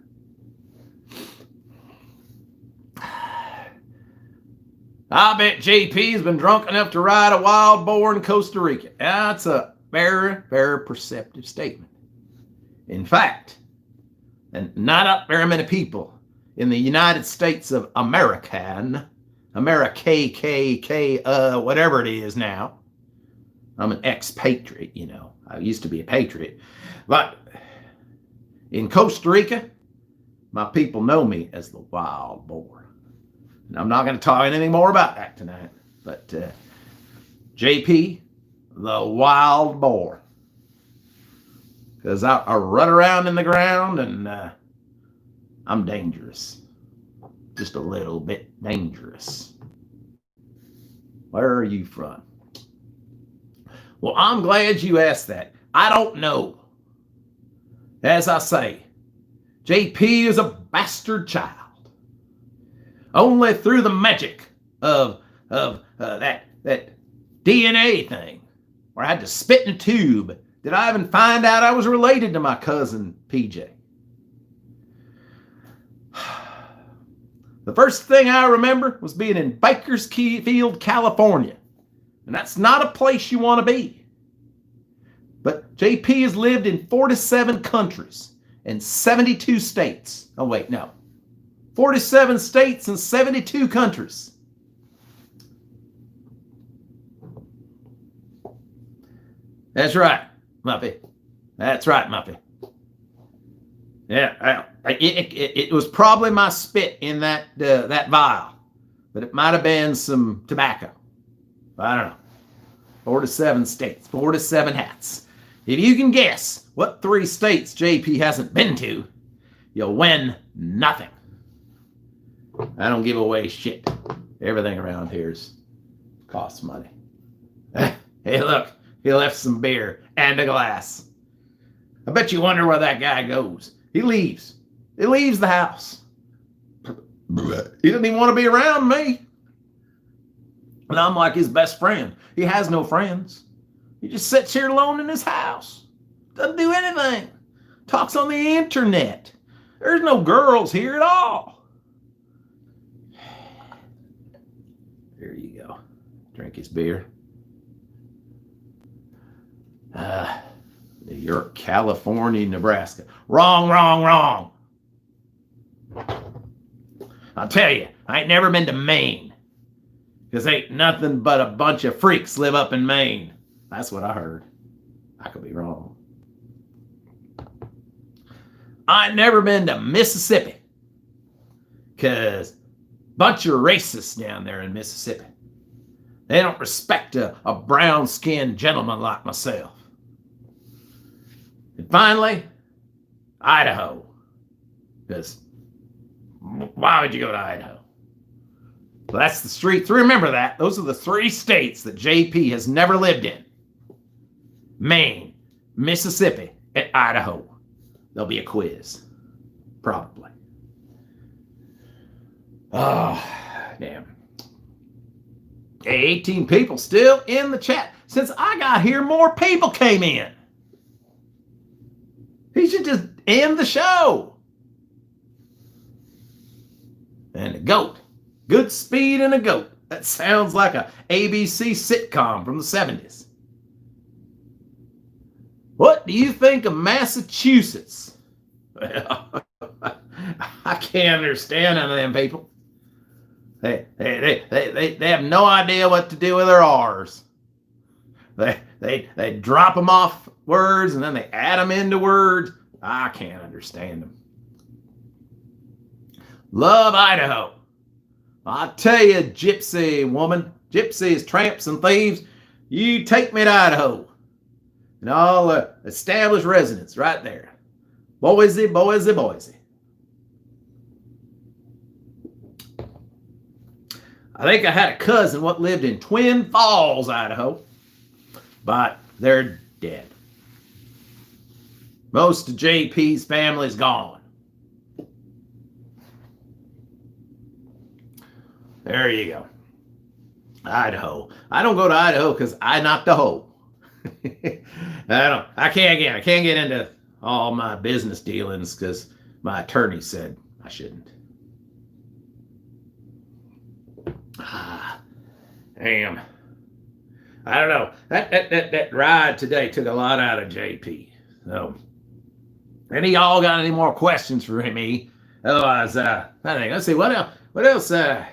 I bet JP's been drunk enough to ride a wild boar in Costa Rica. That's a very, very perceptive statement. In fact, and not very many people in the United States of America, whatever it is now. I'm an ex-patriot, I used to be a patriot. But in Costa Rica, my people know me as the wild boar. And I'm not going to talk anything more about that tonight. But JP, the wild boar. Because I run around in the ground and I'm dangerous. Just a little bit dangerous. Where are you from? Well, I'm glad you asked that. I don't know. As I say, JP is a bastard child. Only through the magic of that DNA thing, where I had to spit in a tube, did I even find out I was related to my cousin PJ. The first thing I remember was being in Bakersfield, California. And that's not a place you want to be. But JP has lived in 47 countries and 72 states. Oh, wait, no. 47 states and 72 countries. That's right, Muffy. That's right, Muffy. Yeah, it was probably my spit in that vial, but it might have been some tobacco. I don't know. 47 states, 47 hats. If you can guess what 3 states JP hasn't been to, you'll win nothing. I don't give away shit. Everything around here's costs money. Hey, look, he left some beer and a glass. I bet you wonder where that guy goes. He leaves. He leaves the house. He doesn't even want to be around me. And I'm like his best friend. He has no friends. He just sits here alone in his house. Doesn't do anything. Talks on the internet. There's no girls here at all. There you go. Drink his beer. New York, California, Nebraska. Wrong. I'll tell you, I ain't never been to Maine. Because ain't nothing but a bunch of freaks live up in Maine. That's what I heard. I could be wrong. I ain't never been to Mississippi. Because bunch of racists down there in Mississippi. They don't respect a brown-skinned gentleman like myself. And finally, Idaho. Because why would you go to Idaho? Well, that's the streets. Remember that. Those are the 3 states that JP has never lived in. Maine, Mississippi, and Idaho. There'll be a quiz. Probably. Oh, damn. 18 people still in the chat. Since I got here, more people came in. He should just end the show. And a goat. Good speed and a goat. That sounds like a ABC sitcom from the 70s. What do you think of Massachusetts? Well, I can't understand none of them people. They have no idea what to do with their R's. They drop them off words and then they add them into words. I can't understand them. Love Idaho. I tell you, gypsy woman, gypsies, tramps, and thieves, you take me to Idaho. And I'll establish residence right there. Boise, Boise, Boise. I think I had a cousin what lived in Twin Falls, Idaho, but they're dead. Most of JP's family's gone. There you go. Idaho. I don't go to Idaho because I knocked a hole. I can't get into all my business dealings because my attorney said I shouldn't. Damn. I don't know. That ride today took a lot out of JP. So, any y'all got any more questions for me? Otherwise, I think. Let's see what else. What else? I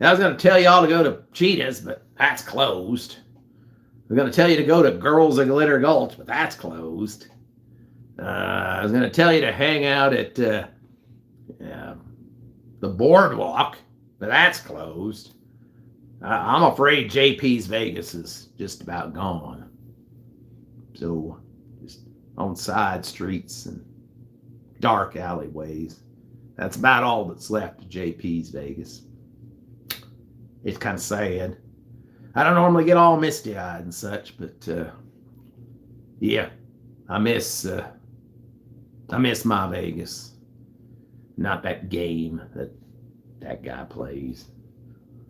was going to tell y'all to go to Cheetah's, but that's closed. I was going to tell you to go to Girls of Glitter Gulch, but that's closed. I was going to tell you to hang out at the Boardwalk, but that's closed. I'm afraid JP's Vegas is just about gone. So, just on side streets and dark alleyways. That's about all that's left of JP's Vegas. It's kind of sad. I don't normally get all misty-eyed and such, but yeah, I miss my Vegas. Not that game that guy plays.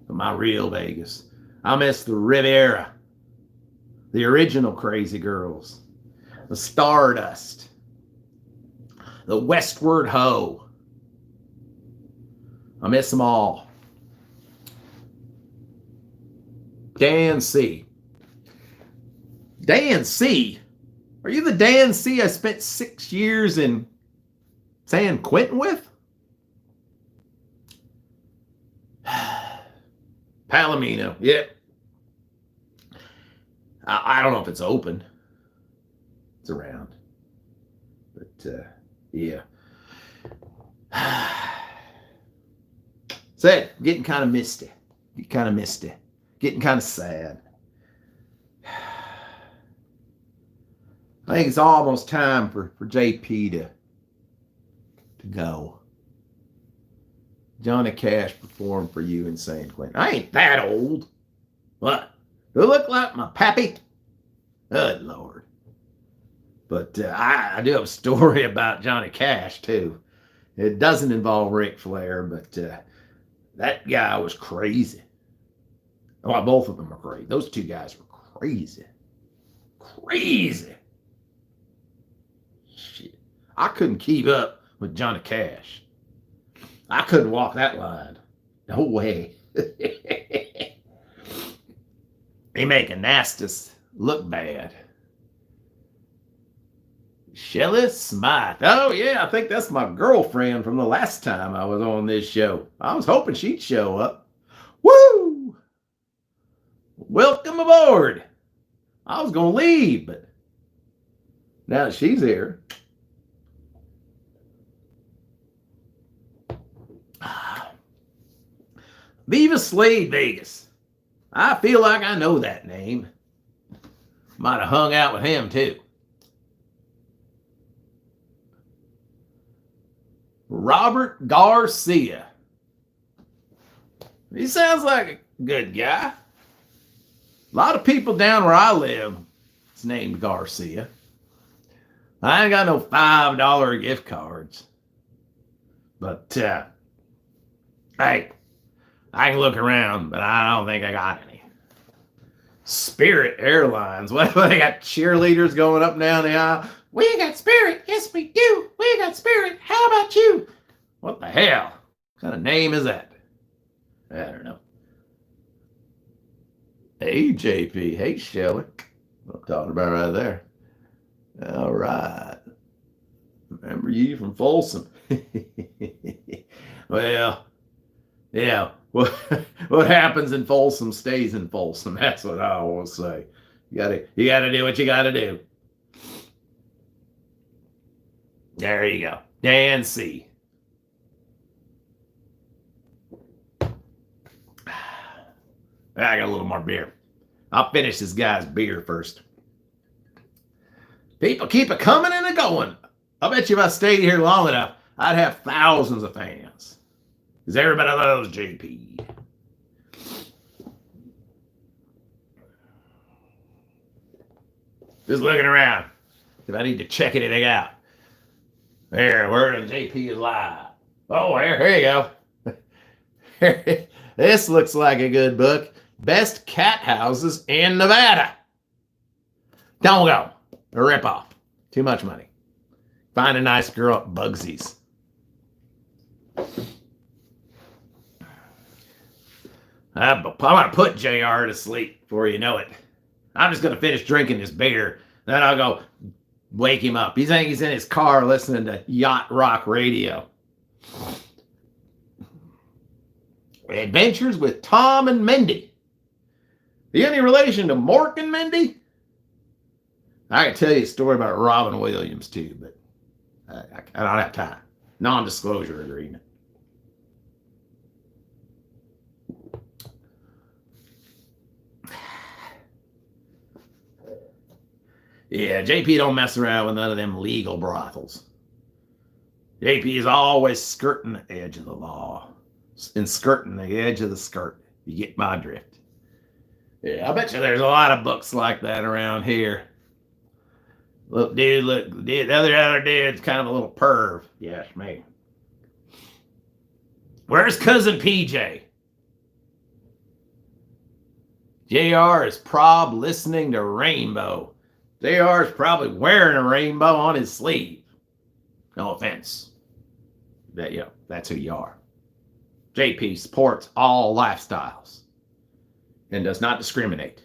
But my real Vegas. I miss the Riviera. The original Crazy Girls. The Stardust. The Westward Ho. I miss them all. Dan C. Dan C? Are you the Dan C I spent 6 years in San Quentin with? Palomino, yeah. I don't know if it's open. It's around. But, yeah. Said, getting kind of misty. Getting kind of sad. I think it's almost time for JP to go. Johnny Cash performed for you in San Quentin. I ain't that old. What? Do I look like my pappy? Good Lord. But I do have a story about Johnny Cash, too. It doesn't involve Ric Flair, but that guy was crazy. Well, both of them are crazy. Those two guys were crazy. Crazy. Shit. I couldn't keep up with Johnny Cash. I couldn't walk that line. No way. They make Anastas look bad. Shelley Smythe. Oh, yeah, I think that's my girlfriend from the last time I was on this show. I was hoping she'd show up. Woo! Welcome aboard. I was going to leave, but now that she's here. Viva Slade Vegas. I feel like I know that name. Might have hung out with him too. Robert Garcia. He sounds like a good guy. A lot of people down where I live is named Garcia. I ain't got no $5 gift cards. But, hey, I can look around, but I don't think I got any. Spirit Airlines. What, they got cheerleaders going up and down the aisle? We got Spirit. Yes, we do. We got Spirit. How about you? What the hell? What kind of name is that? I don't know. Hey, JP. Hey, Shelley. What I'm talking about right there. All right. Remember you from Folsom. Well, yeah. What happens in Folsom stays in Folsom. That's what I always say. You gotta do what you gotta do. There you go. Dan C. I got a little more beer. I'll finish this guy's beer first. People keep it coming and a going. I bet you if I stayed here long enough, I'd have thousands of fans. Because everybody loves JP. Just looking around. If I need to check anything out. There, where the JP is live. Oh, here you go. This looks like a good book. Best cat houses in Nevada. Don't go. A ripoff. Too much money. Find a nice girl at Bugsy's. I'm going to put JR to sleep before you know it. I'm just going to finish drinking this beer. Then I'll go wake him up. He's in his car listening to yacht rock radio. Adventures with Tom and Mindy. Are you any relation to Mork and Mindy? I can tell you a story about Robin Williams too, but I don't have time. Non-disclosure agreement. Yeah, JP don't mess around with none of them legal brothels. JP is always skirting the edge of the law. And skirting the edge of the skirt. You get my drift. Yeah, I bet you there's a lot of books like that around here. Look, the other dude's kind of a little perv. Yes, me. Where's cousin PJ? JR is listening to Rainbow. JR is probably wearing a rainbow on his sleeve. No offense. That's who you are. JP supports all lifestyles and does not discriminate.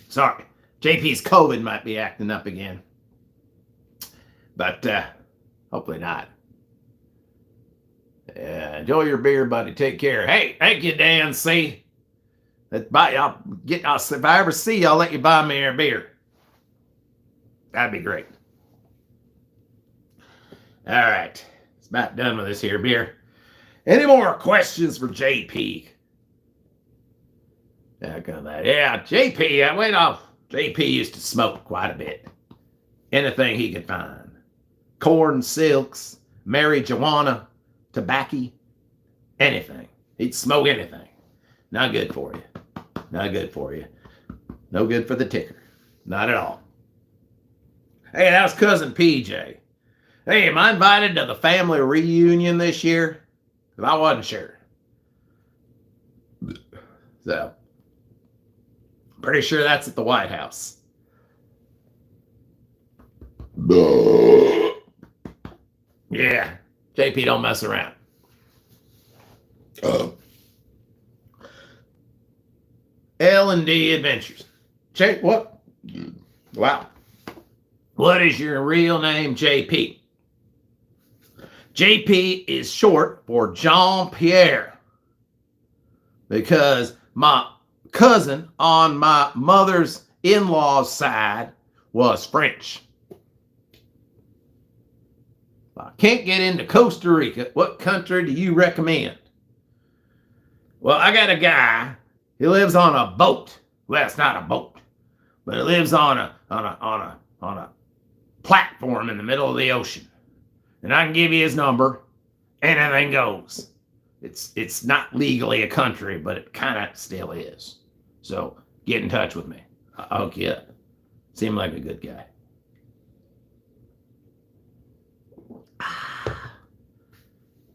Sorry, JP's COVID might be acting up again, but hopefully not. Enjoy your beer, buddy. Take care. Hey, thank you, Dan C. If I ever see you, I'll let you buy me a beer. That'd be great. All right, it's about done with this here beer. Any more questions for JP? Yeah, JP, I went off. JP used to smoke quite a bit. Anything he could find. Corn, silks, marijuana, tobacco, anything. He'd smoke anything. Not good for you. Not good for you. No good for the ticker. Not at all. Hey, that was cousin PJ. Hey, am I invited to the family reunion this year? Because I wasn't sure. So, pretty sure that's at the White House. Yeah, JP don't mess around. L&D Adventures. Jake, what? Wow. What is your real name, JP? JP is short for Jean-Pierre. Because my cousin on my mother's in-laws side was French. I can't get into Costa Rica. What country do you recommend? Well, I got a guy. He lives on a boat. Well, it's not a boat, but he lives on a platform in the middle of the ocean. And I can give you his number. Anything goes. It's not legally a country, but it kind of still is. So get in touch with me. I'll hook you up. Seemed like a good guy.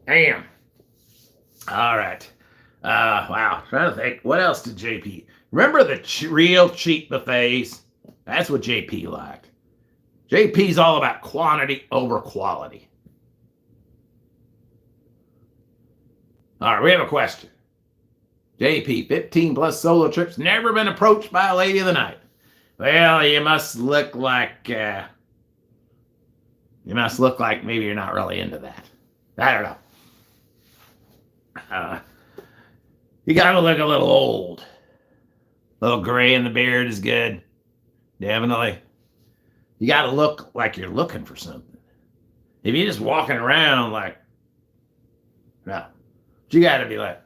Damn. All right. Wow. Trying to think. What else did JP? Remember the real cheap buffets? That's what JP liked. JP's all about quantity over quality. All right, we have a question. JP, 15 plus solo trips, never been approached by a lady of the night. Well, you must look like maybe you're not really into that. I don't know. You gotta look a little old. A little gray in the beard is good. Definitely. You gotta look like you're looking for something. If you're just walking around like, no. You gotta be like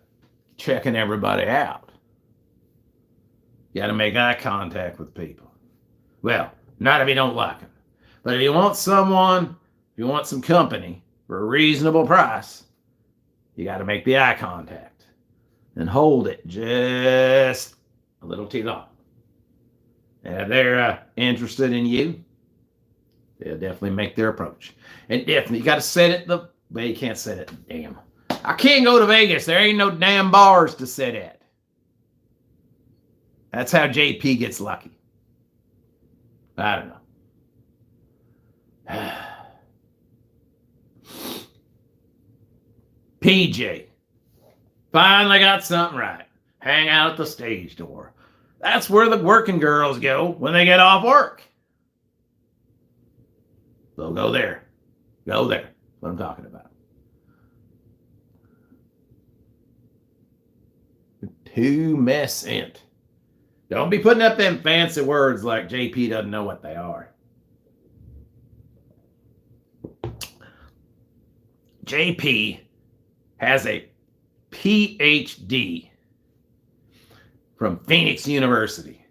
checking everybody out. You gotta make eye contact with people. Well, not if you don't like them. But if you want someone, if you want some company for a reasonable price, you gotta make the eye contact and hold it just a little too long. And if they're interested in you, they'll definitely make their approach. And definitely, you got to set it well, you can't set it. Damn. I can't go to Vegas. There ain't no damn bars to sit at. That's how JP gets lucky. I don't know. PJ. Finally got something right. Hang out at the stage door. That's where the working girls go when they get off work. So go there. Go there. That's what I'm talking about. Tumescent. Don't be putting up them fancy words like JP doesn't know what they are. JP has a PhD from Phoenix University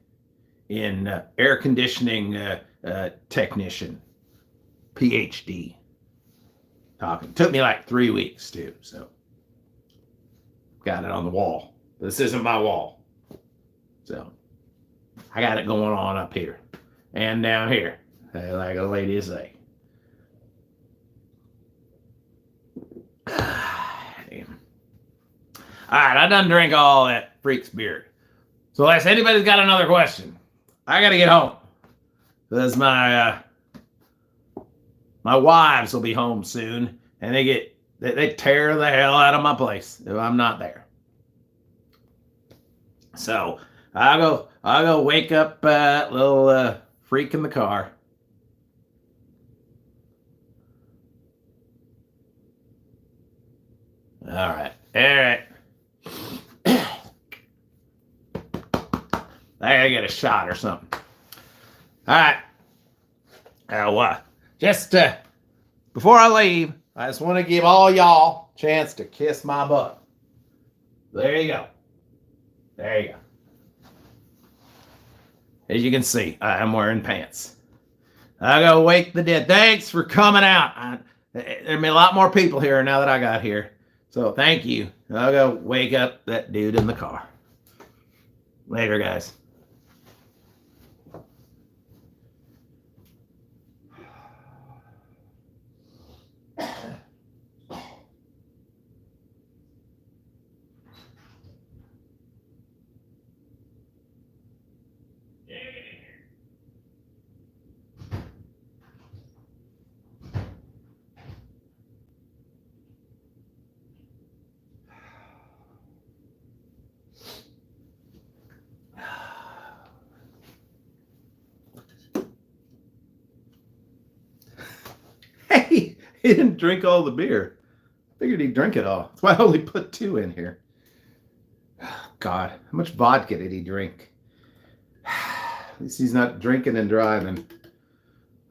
in air conditioning technician. PhD. Talking. Took me like 3 weeks too, so got it on the wall. This isn't my wall. So I got it going on up here and down here, like a lady say. Damn. All right, I done drink all that freak's beer. So unless anybody's got another question, I got to get home. Because my wives will be home soon, and they tear the hell out of my place if I'm not there. So I'll go wake up that little freak in the car. All right. I gotta get a shot or something. All right. Just before I leave, I just want to give all y'all a chance to kiss my butt. There you go. There you go. As you can see, I'm wearing pants. I go wake the dead. Thanks for coming out. There'll be a lot more people here now that I got here. So thank you. I'll go wake up that dude in the car. Later, guys. Hey, he didn't drink all the beer. I figured he'd drink it all. That's why I only put 2 in here. God, how much vodka did he drink? At least he's not drinking and driving.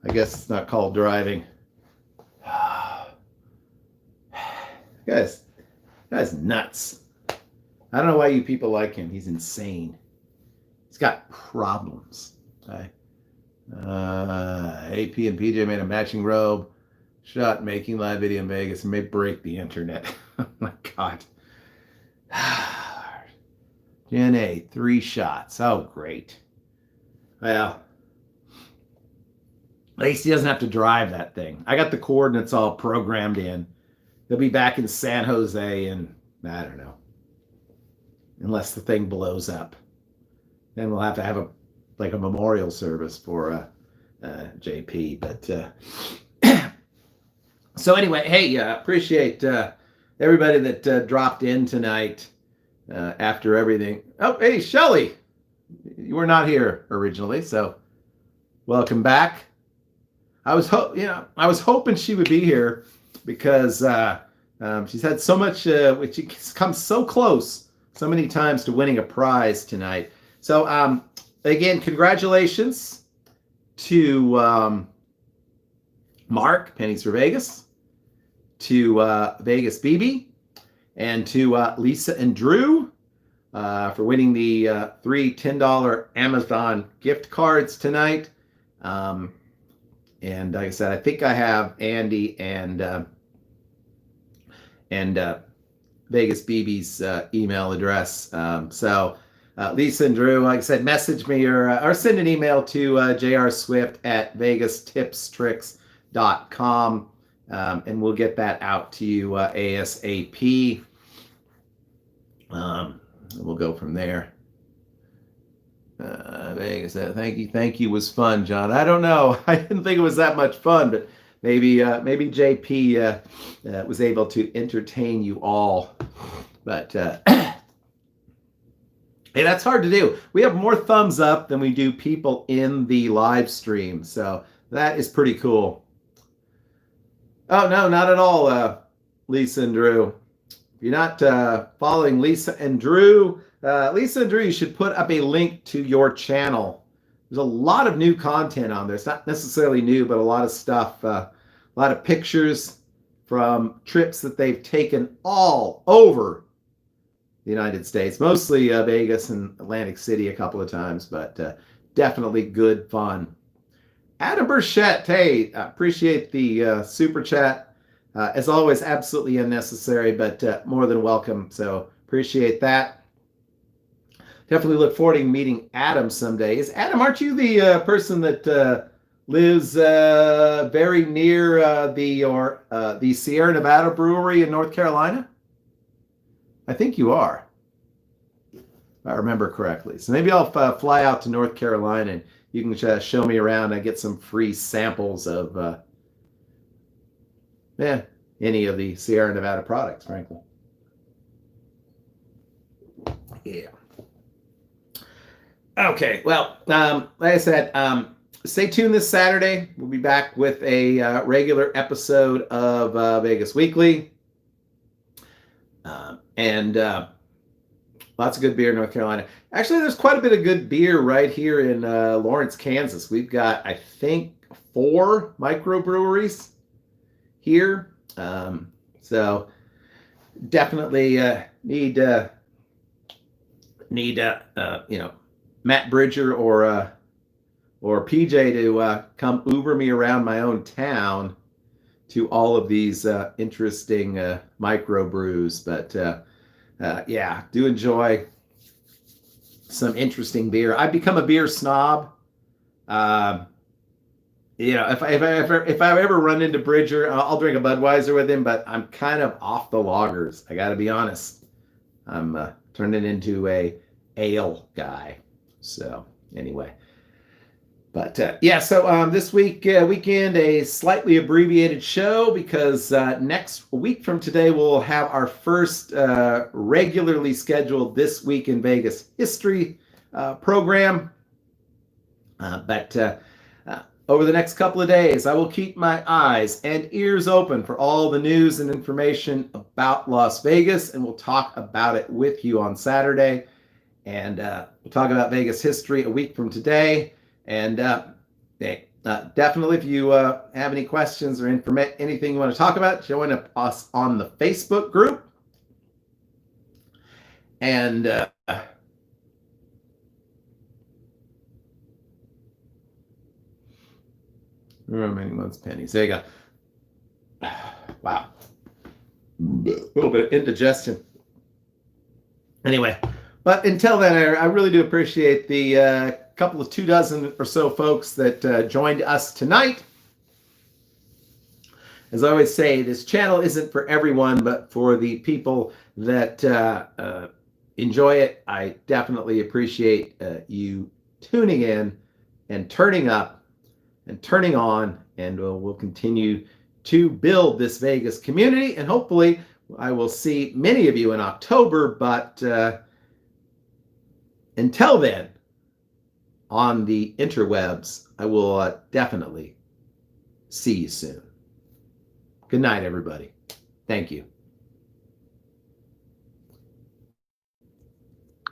I guess it's not called driving. Guy's nuts. I don't know why you people like him. He's insane. He's got problems. Okay. AP and PJ made a matching robe shot making live video in Vegas and may break the internet. Oh my God. Gen A, 3 shots. Oh, great. Well, at least he doesn't have to drive that thing. I got the coordinates all programmed in. He'll be back in San Jose in, I don't know, unless the thing blows up. Then we'll have to have a memorial service for JP. But so anyway, hey, appreciate everybody that dropped in tonight after everything. Oh, hey, Shelly, you were not here originally, so welcome back. I was hoping she would be here because she's had so much, she's come so close so many times to winning a prize tonight. So again, congratulations to Mark, Pennies for Vegas, to Vegas BB, and to Lisa and Drew for winning the three $10 Amazon gift cards tonight. And like I said, I think I have Andy and Vegas BB's email address. So Lisa and Drew, like I said, message me or send an email to jrswift@vegastipstricks.com, and we'll get that out to you ASAP. We'll go from there. Vegas, thank you was fun, John. I don't know. I didn't think it was that much fun, but maybe JP was able to entertain you all. But hey, that's hard to do. We have more thumbs up than we do people in the live stream, so that is pretty cool. Oh no, not at all, Lisa and Drew. If you're not following Lisa and Drew, you should put up a link to your channel. There's a lot of new content on there. It's not necessarily new, but a lot of stuff, a lot of pictures from trips that they've taken all over the United States, mostly Vegas and Atlantic City a couple of times, but definitely good fun. Adam Burchette, hey, appreciate the super chat. As always, absolutely unnecessary, but more than welcome. So appreciate that. Definitely look forward to meeting Adam someday. Adam, aren't you the person that lives very near the Sierra Nevada Brewery in North Carolina? I think you are, if I remember correctly. So maybe I'll fly out to North Carolina and you can show me around. I get some free samples of any of the Sierra Nevada products, frankly. Yeah. Okay, well, like I said, stay tuned this Saturday. We'll be back with a regular episode of Vegas Weekly. And lots of good beer in North Carolina. Actually, there's quite a bit of good beer right here in Lawrence, Kansas. We've got, I think, 4 microbreweries here. So definitely need Matt Bridger or PJ to come Uber me around my own town to all of these interesting microbrews. But yeah, do enjoy some interesting beer. I've become a beer snob. If I ever run into Bridger, I'll drink a Budweiser with him, but I'm kind of off the lagers. I got to be honest. I'm turning into a ale guy. So anyway, but yeah, so this weekend, a slightly abbreviated show because next week from today, we'll have our first regularly scheduled This Week in Vegas history program. But over the next couple of days, I will keep my eyes and ears open for all the news and information about Las Vegas, and we'll talk about it with you on Saturday. And we'll talk about Vegas history a week from today. And definitely, if you have any questions or anything you want to talk about, join us on the Facebook group. And remaining months pennies. There you go. Wow. A little bit of indigestion. Anyway. But until then, I really do appreciate the couple of 24 or so folks that joined us tonight. As I always say, this channel isn't for everyone, but for the people that enjoy it. I definitely appreciate you tuning in and turning up and turning on, and we'll continue to build this Vegas community. And hopefully I will see many of you in October, but until then, on the interwebs, I will definitely see you soon. Good night, everybody. Thank you.